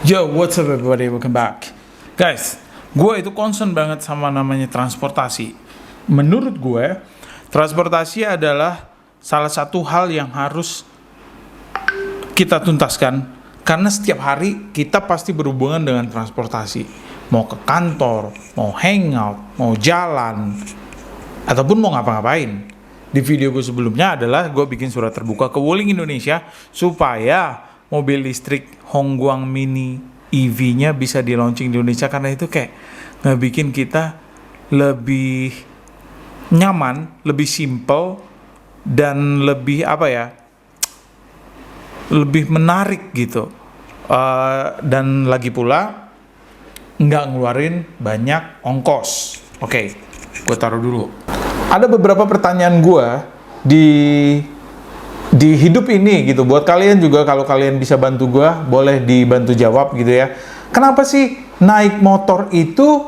Yo, what's up everybody? Welcome back. Guys, gue itu concern banget sama namanya transportasi. Menurut gue, transportasi adalah salah satu hal yang harus kita tuntaskan. Karena setiap hari kita pasti berhubungan dengan transportasi. Mau ke kantor, mau hangout, mau jalan, ataupun mau ngapa-ngapain. Di video gue sebelumnya adalah gue bikin surat terbuka ke Wuling Indonesia supaya mobil listrik Hongguang Mini EV-nya bisa di launching di Indonesia, karena itu kayak ngebikin kita lebih nyaman, lebih simple, dan lebih lebih menarik gitu. Dan lagi pula nggak ngeluarin banyak ongkos. Oke, gue taruh dulu. Ada beberapa pertanyaan gue di hidup ini gitu, buat kalian juga, kalau kalian bisa bantu gue, boleh dibantu jawab gitu ya. Kenapa sih naik motor itu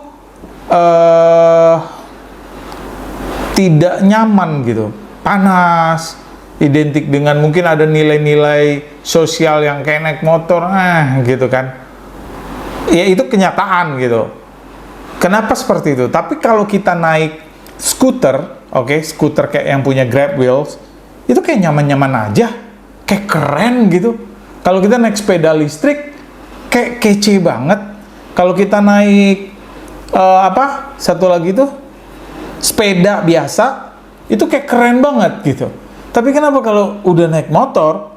tidak nyaman gitu, panas, identik dengan mungkin ada nilai-nilai sosial yang kayak naik motor gitu kan. Ya itu kenyataan gitu. Kenapa seperti itu? Tapi kalau kita naik skuter, skuter kayak yang punya Grab Wheels, itu kayak nyaman-nyaman aja, kayak keren gitu. Kalau kita naik sepeda listrik, kayak kece banget. Kalau kita naik satu lagi tuh sepeda biasa, itu kayak keren banget gitu. Tapi kenapa kalau udah naik motor,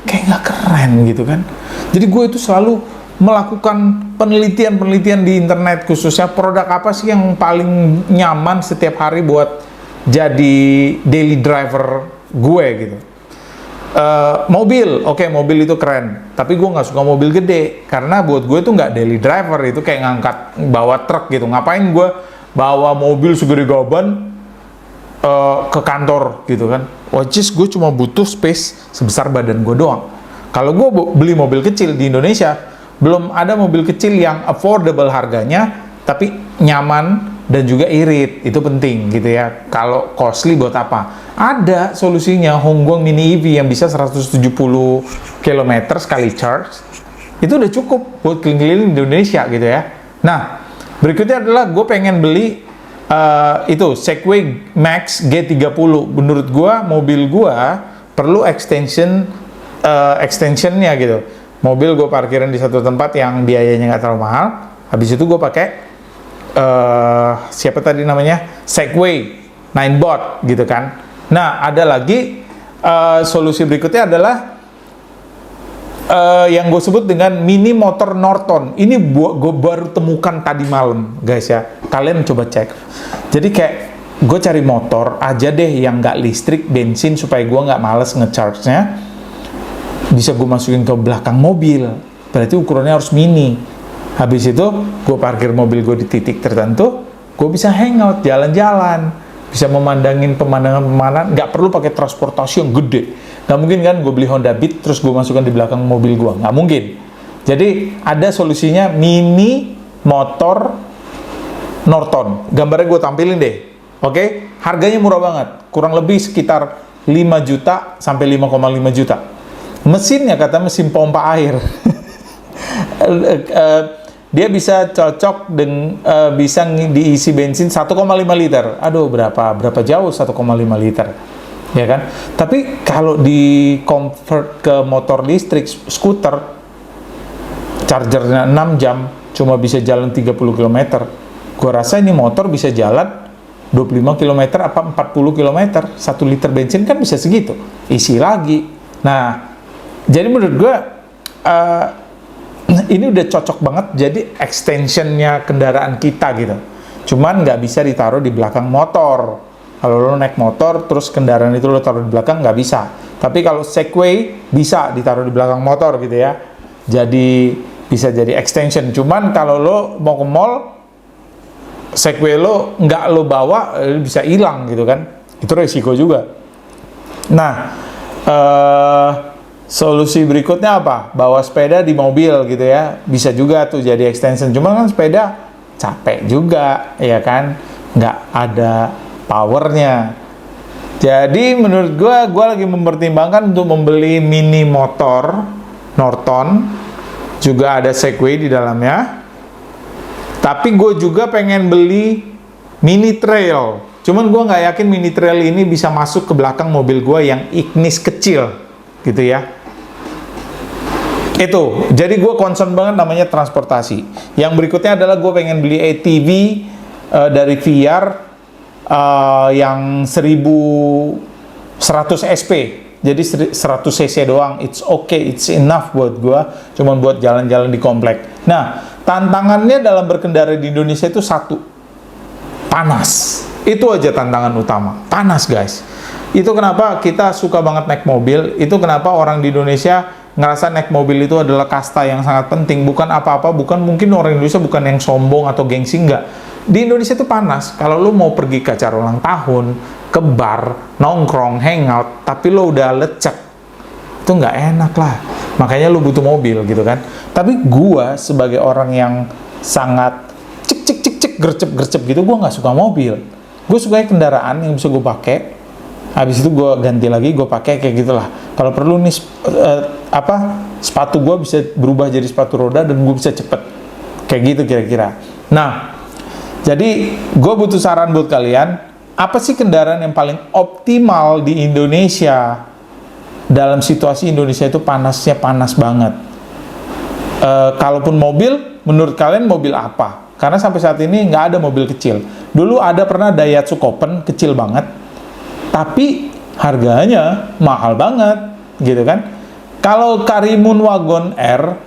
kayak nggak keren gitu kan? Jadi gue itu selalu melakukan penelitian di internet, khususnya produk apa sih yang paling nyaman setiap hari buat jadi daily driver gue gitu. Mobil, mobil itu keren, tapi gue nggak suka mobil gede karena buat gue itu nggak daily driver, itu kayak ngangkat bawa truk gitu. Ngapain gue bawa mobil segede gaban ke kantor gitu kan? Which is gue cuma butuh space sebesar badan gue doang. Kalau gue beli mobil kecil di Indonesia, belum ada mobil kecil yang affordable harganya tapi nyaman dan juga irit. Itu penting gitu ya. Kalau costly buat apa? Ada solusinya, Hongguang Mini EV yang bisa 170 km sekali charge. Itu udah cukup buat keliling-keliling di Indonesia gitu ya. Nah, berikutnya adalah gue pengen beli itu Segway Max G30. Menurut gue mobil gue perlu extensionnya gitu. Mobil gue parkirin di satu tempat yang biayanya nggak terlalu mahal. Habis itu gue pakai siapa tadi namanya, Segway 9bot gitu kan. Nah, ada lagi solusi berikutnya adalah yang gue sebut dengan mini motor Norton. Ini gue baru temukan tadi malam guys ya, kalian coba cek. Jadi kayak gue cari motor aja deh yang nggak listrik, bensin, supaya gue nggak males ngecharge-nya. Bisa gue masukin ke belakang mobil, berarti ukurannya harus mini. Habis itu gue parkir mobil gue di titik tertentu, gue bisa hangout, jalan-jalan, bisa memandangin pemandangan, nggak perlu pakai transportasi yang gede. Nggak mungkin kan gue beli Honda Beat terus gue masukkan di belakang mobil gue, nggak mungkin. Jadi ada solusinya, mini motor Norton. Gambarnya gue tampilin deh. Harganya murah banget, kurang lebih sekitar 5 juta sampai 5,5 juta. Mesinnya kata mesin pompa air. Dia bisa cocok dengan bisa diisi bensin 1,5 liter. Aduh, berapa jauh 1,5 liter, ya kan? Tapi kalau di convert ke motor listrik, skuter, chargernya 6 jam, cuma bisa jalan 30 km. Gua rasa ini motor bisa jalan 25 km apa 40 km. 1 liter bensin kan bisa segitu. Isi lagi. Nah, jadi menurut gua ini udah cocok banget jadi extensionnya kendaraan kita gitu. Cuman nggak bisa ditaruh di belakang motor. Kalau lo naik motor terus kendaraan itu lo taruh di belakang, nggak bisa. Tapi kalau Segway bisa ditaruh di belakang motor gitu ya. Jadi bisa jadi extension. Cuman kalau lo mau ke mall, Segway lo nggak lo bawa, bisa hilang gitu kan. Itu resiko juga. Nah, solusi berikutnya apa? Bawa sepeda di mobil gitu ya. Bisa juga tuh jadi extension. Cuma kan sepeda capek juga, ya kan? Nggak ada powernya. Jadi menurut gue lagi mempertimbangkan untuk membeli mini motor Norton juga ada Segway di dalamnya. Tapi gue juga pengen beli mini trail. Cuman gue nggak yakin mini trail ini bisa masuk ke belakang mobil gue yang Ignis kecil, gitu ya. Itu, jadi gue concern banget namanya transportasi. Yang berikutnya adalah gue pengen beli ATV dari VR yang 1100 SP. Jadi 100 cc doang, it's okay, it's enough buat gue. Cuman buat jalan-jalan di komplek. Nah, tantangannya dalam berkendara di Indonesia itu satu, panas. Itu aja tantangan utama, panas guys. Itu kenapa kita suka banget naik mobil. Itu kenapa orang di Indonesia ngerasa naik mobil itu adalah kasta yang sangat penting. Bukan apa-apa, bukan mungkin orang Indonesia bukan yang sombong atau gengsi, enggak. Di Indonesia itu panas. Kalau lu mau pergi ke acara ulang tahun, ke bar, nongkrong, hangout, tapi lo udah lecek, itu nggak enak lah. Makanya lu butuh mobil gitu kan. Tapi gua sebagai orang yang sangat cek gercep gitu, gua nggak suka mobil. Gue suka kendaraan yang bisa gue pakai. Habis itu gue ganti lagi, gue pakai kayak gitulah. Kalau perlu nih sepatu gue bisa berubah jadi sepatu roda dan gue bisa cepet. Kayak gitu kira-kira. Nah, jadi gue butuh saran buat kalian. Apa sih kendaraan yang paling optimal di Indonesia? Dalam situasi Indonesia itu panasnya panas banget. Kalaupun mobil, menurut kalian mobil apa? Karena sampai saat ini nggak ada mobil kecil. Dulu ada pernah Daihatsu Copen, kecil banget. Tapi harganya mahal banget, gitu kan. Kalau Karimun Wagon R,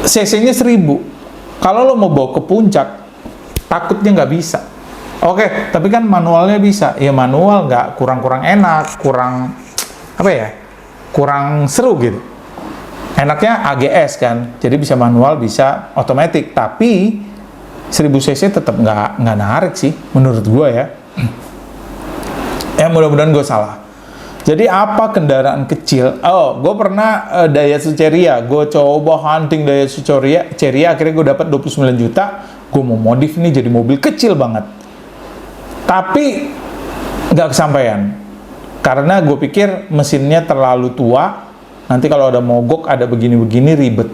cc-nya 1000. Kalau lo mau bawa ke puncak, takutnya nggak bisa. Oke, tapi kan manualnya bisa. Ya manual nggak, kurang enak, kurang seru gitu. Enaknya AGS kan, jadi bisa manual, bisa otomatis, tapi 1000 cc tetap nggak narik sih, menurut gue ya. Mudah-mudahan gue salah. Jadi apa kendaraan kecil? Oh, gue pernah Daihatsu Ceria, gue coba hunting Daihatsu Ceria, akhirnya gue dapat 29 juta, gue mau modif nih jadi mobil kecil banget. Tapi nggak kesampaian, karena gue pikir mesinnya terlalu tua. Nanti kalau ada mogok, ada begini-begini ribet.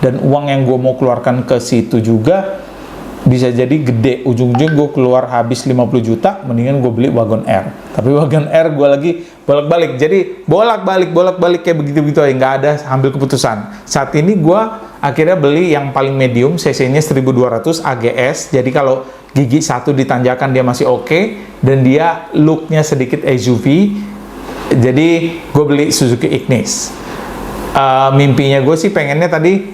Dan uang yang gue mau keluarkan ke situ juga bisa jadi gede. Ujung-ujung gue keluar habis 50 juta, mendingan gue beli Wagon R. Tapi Wagon R gue lagi bolak-balik. Jadi bolak-balik kayak begitu-begitu aja. Nggak ada ambil keputusan. Saat ini gue akhirnya beli yang paling medium, cc-nya 1200 AGS. Jadi kalau gigi satu ditanjakan dia masih oke. Dan dia look-nya sedikit SUV. Jadi gue beli Suzuki Ignis. Mimpinya gue sih pengennya tadi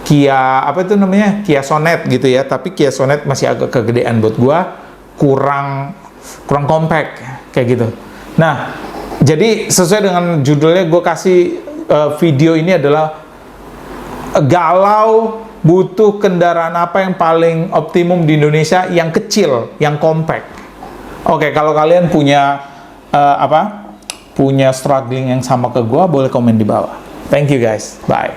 Kia Kia Sonet gitu ya, tapi Kia Sonet masih agak kegedean buat gue, kurang compact kayak gitu. Nah, jadi sesuai dengan judulnya gue kasih video ini adalah galau butuh kendaraan apa yang paling optimum di Indonesia yang kecil, yang compact. Oke, kalau kalian punya punya struggling yang sama ke gue, boleh komen di bawah. Thank you guys, bye.